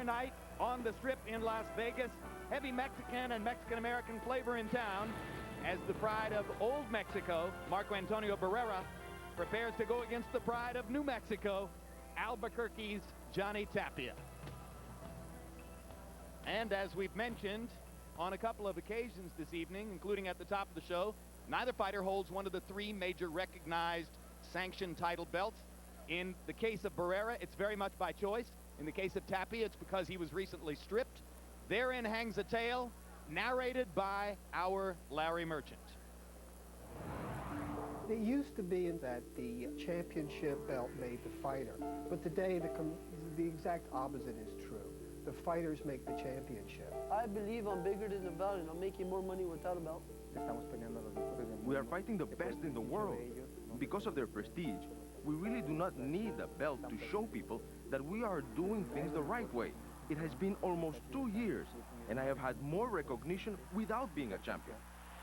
night on the Strip in Las Vegas. Heavy Mexican and Mexican-American flavor in town as the pride of Old Mexico, Marco Antonio Barrera, prepares to go against the pride of New Mexico, Albuquerque's Johnny Tapia. And as we've mentioned on a couple of occasions this evening, including at the top of the show, neither fighter holds one of the three major recognized sanctioned title belts. In the case of Barrera, it's very much by choice. In the case of Tapia, it's because he was recently stripped. Therein hangs a tale, narrated by our Larry Merchant. It used to be that the championship belt made the fighter, but today the exact opposite is true. The fighters make the championship. I believe I'm bigger than the belt, and I'm making more money without a belt. We are fighting the best in the world. Because of their prestige, we really do not need a belt to show people that we are doing things the right way. It has been almost 2 years, and I have had more recognition without being a champion.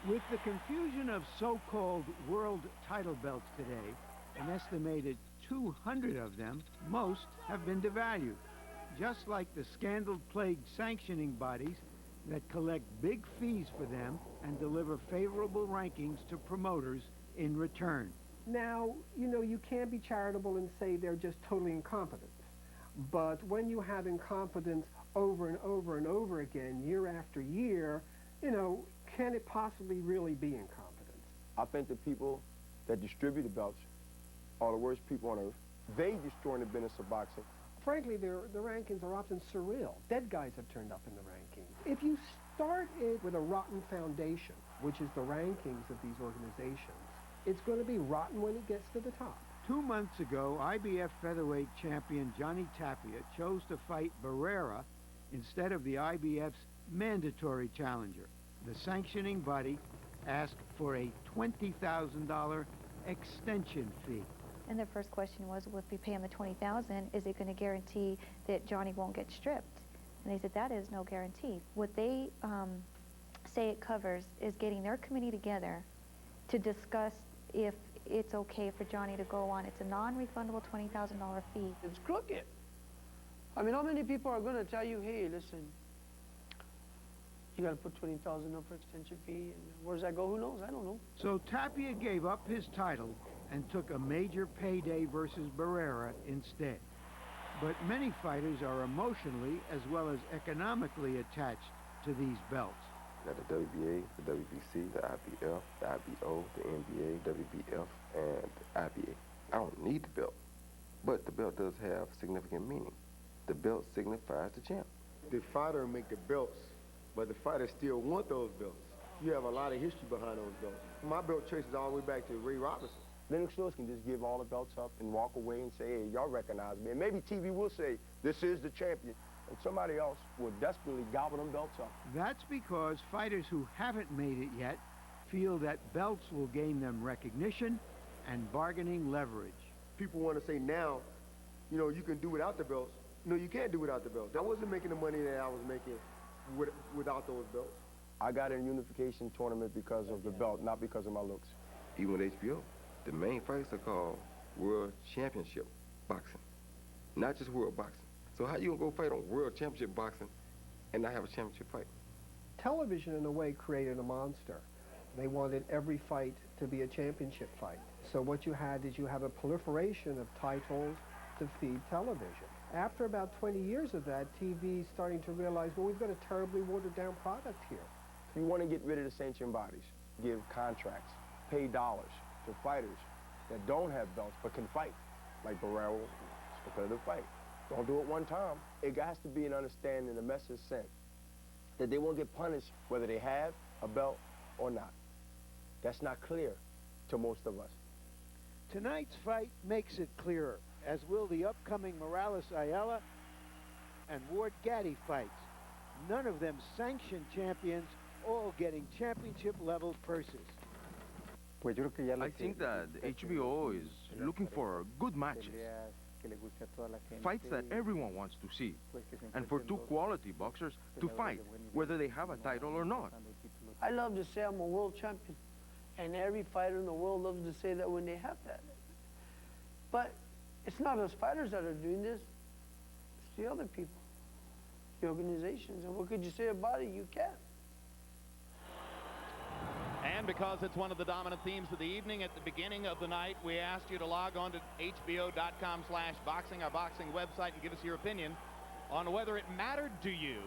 With the confusion of so-called world title belts today, an estimated 200 of them, most have been devalued. Just like the scandal-plagued sanctioning bodies that collect big fees for them and deliver favorable rankings to promoters in return. Now, you know, you can't be charitable and say they're just totally incompetent. But when you have incompetence over and over and over again, year after year, you know, can it possibly really be incompetence? I think the people that distribute the belts are the worst people on earth. They destroying the business of boxing. Frankly, the rankings are often surreal. Dead guys have turned up in the rankings. If you start it with a rotten foundation, which is the rankings of these organizations, it's going to be rotten when it gets to the top. 2 months ago, IBF featherweight champion Johnny Tapia chose to fight Barrera instead of the IBF's mandatory challenger. The sanctioning body asked for a $20,000 extension fee. And their first question was, well, if we pay him the $20,000, is it going to guarantee that Johnny won't get stripped? And they said that is no guarantee. What they say it covers is getting their committee together to discuss if it's okay for Johnny to go on. It's a non-refundable $20,000 fee. It's crooked. I mean, how many people are going to tell you, hey, listen, you got to put $20,000 up for extension fee, and where does that go? Who knows? I don't know. So Tapia gave up his title and took a major payday versus Barrera instead. But many fighters are emotionally as well as economically attached to these belts. Got the WBA, the WBC, the IBF, the IBO, the NBA, WBF, and the IBA. I don't need the belt, but the belt does have significant meaning. The belt signifies the champ. The fighter make the belts, but the fighters still want those belts. You have a lot of history behind those belts. My belt traces all the way back to Ray Robinson. Lennox Lewis can just give all the belts up and walk away and say, hey, y'all recognize me. And maybe TV will say, this is the champion. And somebody else will desperately gobble them belts up. That's because fighters who haven't made it yet feel that belts will gain them recognition and bargaining leverage. People want to say now, you know, you can do without the belts. No, you can't do without the belts. I wasn't making the money that I was making without those belts. I got in a unification tournament because of the belt, not because of my looks. Even with HBO, the main fights are called World Championship Boxing, not just World Boxing. So how you gonna go fight on World Championship Boxing and not have a championship fight? Television, in a way, created a monster. They wanted every fight to be a championship fight. So what you had is you have a proliferation of titles to feed television. After about 20 years of that, TV's starting to realize, well, we've got a terribly watered-down product here. You want to get rid of the sanctioned bodies, give contracts, pay dollars to fighters that don't have belts but can fight, like Barrera, it's a competitive fight. Don't do it one time. It has to be an understanding, a message sent, that they won't get punished whether they have a belt or not. That's not clear to most of us. Tonight's fight makes it clearer, as will the upcoming Morales-Ayala and Ward-Gaddy fights. None of them sanctioned champions, all getting championship-level purses. I think that HBO is looking for good matches. Fights that everyone wants to see. And for two quality boxers to fight, whether they have a title or not. I love to say I'm a world champion. And every fighter in the world loves to say that when they have that. But it's not us fighters that are doing this. It's the other people. the organizations. And what could you say about it? You can't. And because it's one of the dominant themes of the evening, at the beginning of the night, we asked you to log on to hbo.com/boxing, our boxing website, and give us your opinion on whether it mattered to you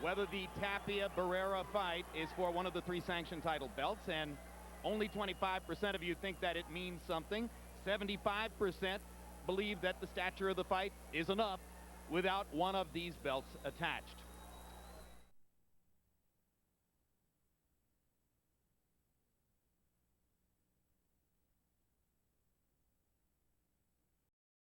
whether the Tapia-Barrera fight is for one of the 3 sanctioned title belts. And only 25% of you think that it means something. 75% believe that the stature of the fight is enough without one of these belts attached.